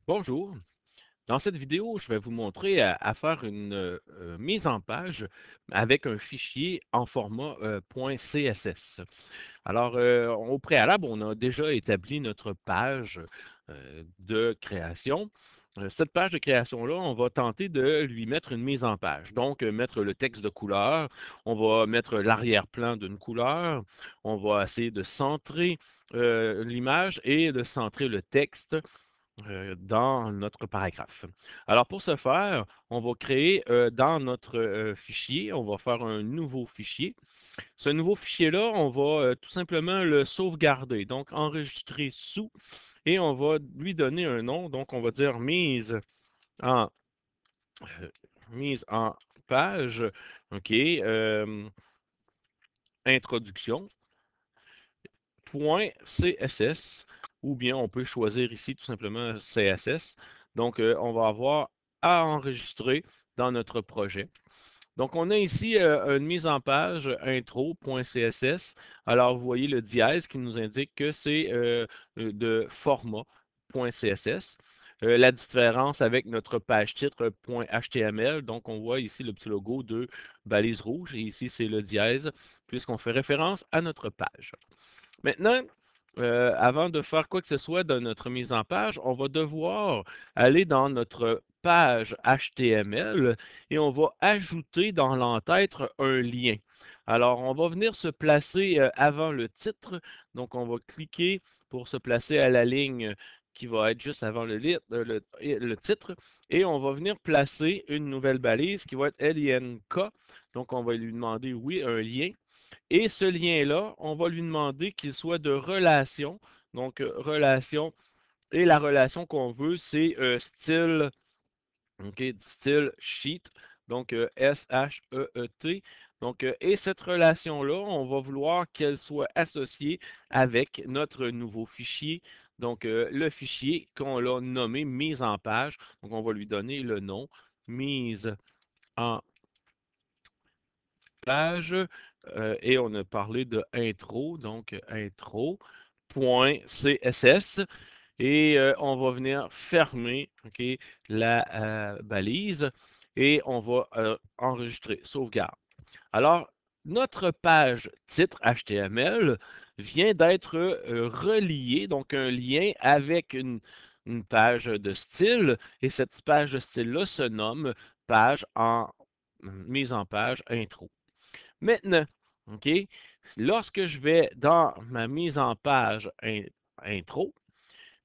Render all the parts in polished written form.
Bonjour. Dans cette vidéo, je vais vous montrer à faire une mise en page avec un fichier en format .css. Alors, au préalable, on a déjà établi notre page de création. Cette page de création-là, on va tenter de lui mettre une mise en page. Donc, mettre le texte de couleur, on va mettre l'arrière-plan d'une couleur, on va essayer de centrer l'image et de centrer le texte dans notre paragraphe. Alors, pour ce faire, on va créer dans notre fichier, on va faire un nouveau fichier. Ce nouveau fichier-là, on va tout simplement le sauvegarder, donc enregistrer sous, et on va lui donner un nom. Donc, on va dire en, euh, mise en page, OK, introduction, .css, ou bien on peut choisir ici tout simplement CSS. Donc, on va avoir à enregistrer dans notre projet. Donc, on a ici une mise en page intro.css. Alors, vous voyez le dièse qui nous indique que c'est de format .css. La différence avec notre page titre .html, donc on voit ici le petit logo de balise rouge et ici c'est le dièse puisqu'on fait référence à notre page. Maintenant, avant de faire quoi que ce soit dans notre mise en page, on va devoir aller dans notre page HTML et on va ajouter dans l'entête un lien. Alors, on va venir se placer avant le titre. Donc, on va cliquer pour se placer à la ligne qui va être juste avant le titre. Et on va venir placer une nouvelle balise qui va être LINK. Donc, on va lui demander, oui, un lien. Et ce lien-là, on va lui demander qu'il soit de relation. Donc, relation. Et la relation qu'on veut, c'est style, OK, style sheet. Donc, S-H-E-E-T. Donc, et cette relation-là, on va vouloir qu'elle soit associée avec notre nouveau fichier. Donc, le fichier qu'on l'a nommé mise en page. Donc, on va lui donner le nom mise en page et on a parlé de intro, donc intro.css et on va venir fermer okay, la balise et on va enregistrer sauvegarde. Alors, notre page titre HTML vient d'être reliée, donc un lien avec une page de style et cette page de style-là se nomme page en mise en page intro. Maintenant, OK, lorsque je vais dans ma mise en page intro,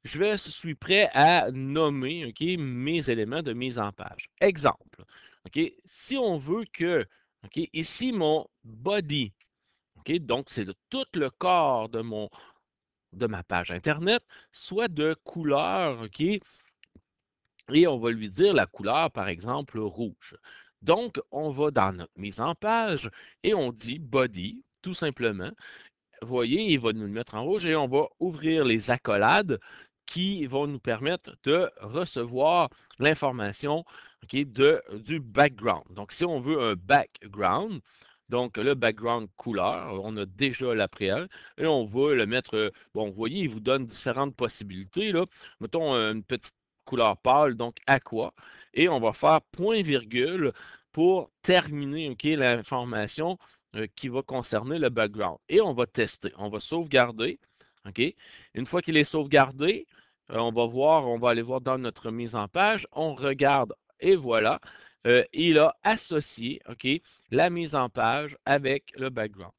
je suis prêt à nommer OK, mes éléments de mise en page. Exemple, OK, si on veut que, OK, ici mon body, OK, donc c'est tout le corps de ma page Internet, soit de couleur, OK, et on va lui dire la couleur, par exemple, rouge. Donc, on va dans notre mise en page et on dit body, tout simplement. Vous voyez, il va nous le mettre en rouge et on va ouvrir les accolades qui vont nous permettre de recevoir l'information okay, du background. Donc, si on veut un background, donc le background couleur, on a déjà la préale et on va le mettre, bon, vous voyez, il vous donne différentes possibilités. Là. Mettons une petite couleur pâle, donc aqua, et on va faire point virgule pour terminer okay, l'information qui va concerner le background. Et on va tester. On va sauvegarder. OK? Une fois qu'il est sauvegardé, on va voir, on va aller voir dans notre mise en page. On regarde et voilà. Il a associé OK, la mise en page avec le background.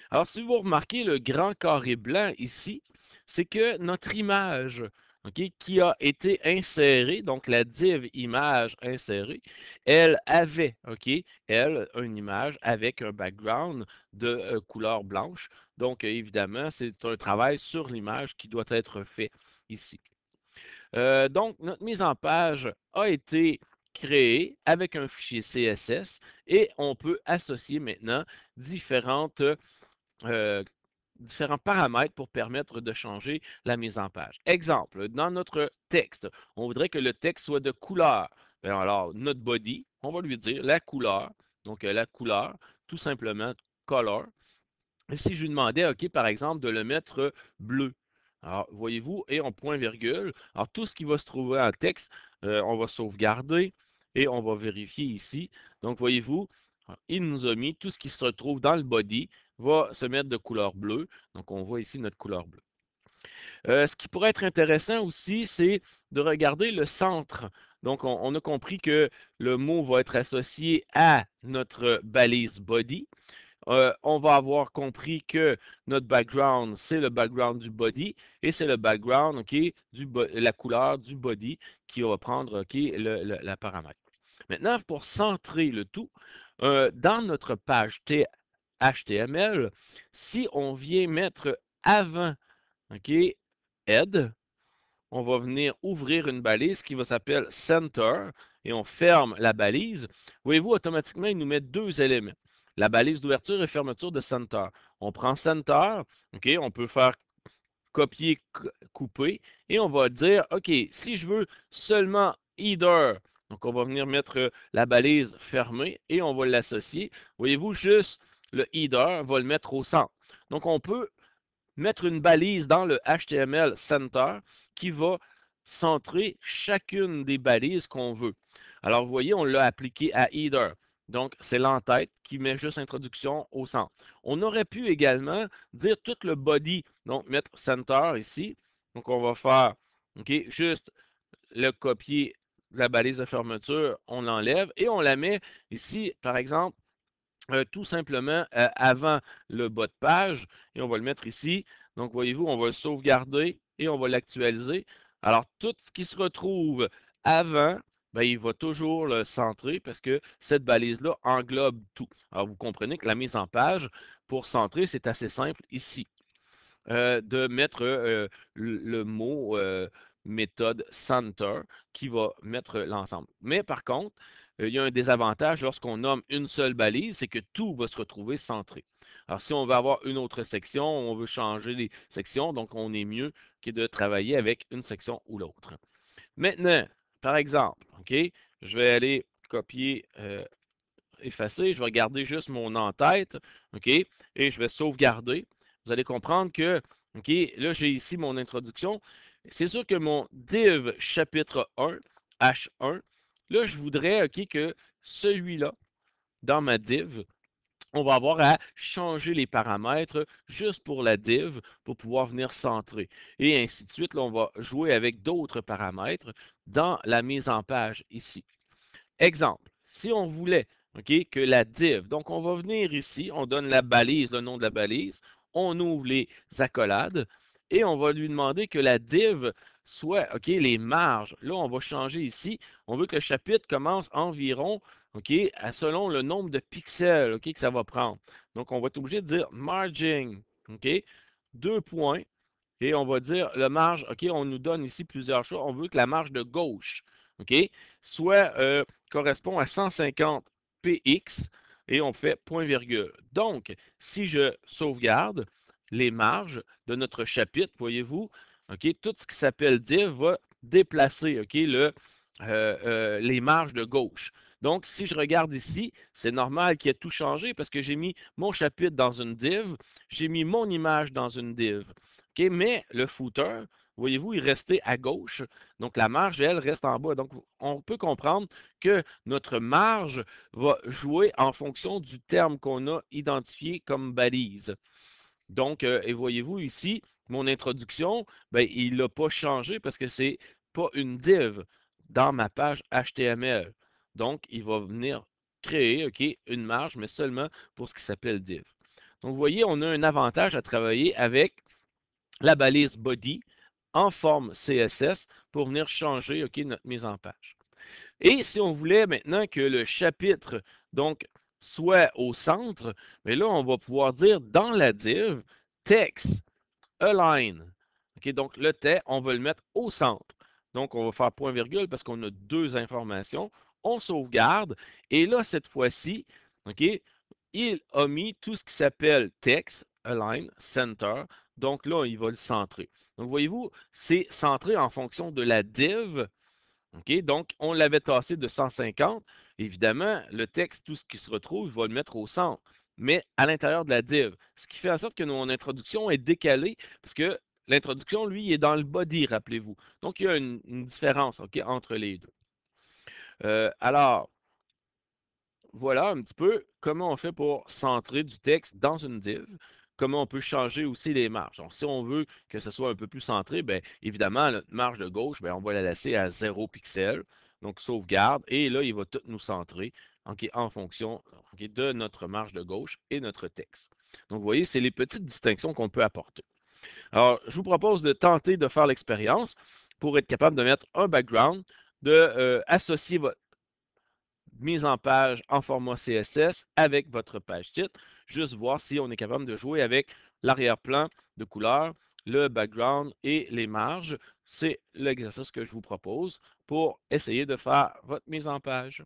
Alors, si vous remarquez le grand carré blanc ici, c'est que notre image okay, qui a été insérée, donc la div image insérée, elle avait, OK, elle, une image avec un background de couleur blanche. Donc, évidemment, c'est un travail sur l'image qui doit être fait ici. Donc, notre mise en page a été créée avec un fichier CSS et on peut associer maintenant différentes euh, différents paramètres pour permettre de changer la mise en page. Exemple, dans notre texte, on voudrait que le texte soit de couleur. Bien, alors, notre body, on va lui dire la couleur. Donc, la couleur, tout simplement, color. Et si je lui demandais, OK, par exemple, de le mettre bleu, Alors, voyez-vous, et on point-virgule. Alors, tout ce qui va se trouver en texte, on va sauvegarder et on va vérifier ici. Donc, voyez-vous, il nous a mis tout ce qui se retrouve dans le body va se mettre de couleur bleue. Donc, on voit ici notre couleur bleue. Ce qui pourrait être intéressant aussi, c'est de regarder le centre. Donc, on a compris que le mot va être associé à notre balise body. On va avoir compris que notre background, c'est le background du body et c'est le background, OK, la couleur du body qui va prendre, OK, la paramètre. Maintenant, pour centrer le tout, dans notre page HTML, si on vient mettre avant, OK, head, on va venir ouvrir une balise qui va s'appeler center et on ferme la balise. Voyez-vous, automatiquement, il nous met deux éléments. La balise d'ouverture et fermeture de center. On prend center, OK, on peut faire copier, couper et on va dire, OK, si je veux seulement either, donc on va venir mettre la balise fermée et on va l'associer. Voyez-vous, juste le either va le mettre au centre. Donc on peut mettre une balise dans le HTML Center qui va centrer chacune des balises qu'on veut. Alors, vous voyez, on l'a appliqué à Header. Donc, c'est l'entête qui met juste introduction au centre. On aurait pu également dire tout le body, donc mettre Center ici. Donc, on va faire juste le copier de la balise de fermeture, on l'enlève et on la met ici, par exemple, tout simplement avant le bas de page et on va le mettre ici. Donc, voyez-vous, on va le sauvegarder et on va l'actualiser. Alors, tout ce qui se retrouve avant, ben, il va toujours le centrer parce que cette balise-là englobe tout. Alors, vous comprenez que la mise en page, pour centrer, c'est assez simple ici. De mettre le mot méthode center qui va mettre l'ensemble. Mais par contre, il y a un désavantage lorsqu'on nomme une seule balise, c'est que tout va se retrouver centré. Alors, si on veut avoir une autre section, on veut changer les sections, donc on est mieux que de travailler avec une section ou l'autre. Maintenant, par exemple, OK, je vais aller copier, effacer, je vais garder juste mon en-tête, OK, et je vais sauvegarder. Vous allez comprendre que, OK, là, j'ai ici mon introduction. C'est sûr que mon div chapitre 1, H1, là, je voudrais, OK, que celui-là, dans ma div, on va avoir à changer les paramètres juste pour la div pour pouvoir venir centrer. Et ainsi de suite, là, on va jouer avec d'autres paramètres dans la mise en page ici. Exemple, si on voulait que la div, donc on va venir ici, on donne la balise, le nom de la balise, on ouvre les accolades et on va lui demander que la div soit les marges. Là, on va changer ici. On veut que le chapitre commence environ selon le nombre de pixels que ça va prendre. Donc, on va être obligé de dire margin, deux points, et on va dire le marge, on nous donne ici plusieurs choix. On veut que la marge de gauche, soit correspond à 150 px et on fait point virgule. Donc, si je sauvegarde les marges de notre chapitre, voyez-vous, tout ce qui s'appelle div va déplacer les marges de gauche. Donc, si je regarde ici, c'est normal qu'il y ait tout changé parce que j'ai mis mon chapitre dans une div, j'ai mis mon image dans une div. Mais le footer, voyez-vous, il restait à gauche. Donc, la marge, elle, reste en bas. Donc, on peut comprendre que notre marge va jouer en fonction du terme qu'on a identifié comme balise. Donc, et voyez-vous ici, mon introduction, ben, il n'a pas changé parce que c'est pas une div dans ma page HTML. Donc, il va venir créer une marge, mais seulement pour ce qui s'appelle div. Donc, vous voyez, on a un avantage à travailler avec la balise body en forme CSS pour venir changer notre mise en page. Et si on voulait maintenant que le chapitre donc soit au centre, mais là, on va pouvoir dire dans la div text align. Donc le texte, on va le mettre au centre. Donc, on va faire point virgule parce qu'on a deux informations. On sauvegarde. Et là, cette fois-ci, il a mis tout ce qui s'appelle text, align, center. Donc là, il va le centrer. Donc, voyez-vous, c'est centré en fonction de la div. Donc, on l'avait tassé de 150. Évidemment, le texte, tout ce qui se retrouve, va le mettre au centre, mais à l'intérieur de la div. Ce qui fait en sorte que mon introduction est décalée parce que l'introduction, lui, il est dans le body, rappelez-vous. Donc, il y a une différence, OK, entre les deux. Alors, voilà un petit peu comment on fait pour centrer du texte dans une div, comment on peut changer aussi les marges. Donc, si on veut que ce soit un peu plus centré, bien évidemment, notre marge de gauche, bien, on va la laisser à 0 pixel. Donc, sauvegarde. Et là, il va tout nous centrer OK, en fonction OK, de notre marge de gauche et notre texte. Donc, vous voyez, c'est les petites distinctions qu'on peut apporter. Alors, je vous propose de tenter de faire l'expérience pour être capable de mettre un background, de associer votre mise en page en format CSS avec votre page titre. Juste voir si on est capable de jouer avec l'arrière-plan de couleur, le background et les marges. C'est l'exercice que je vous propose pour essayer de faire votre mise en page.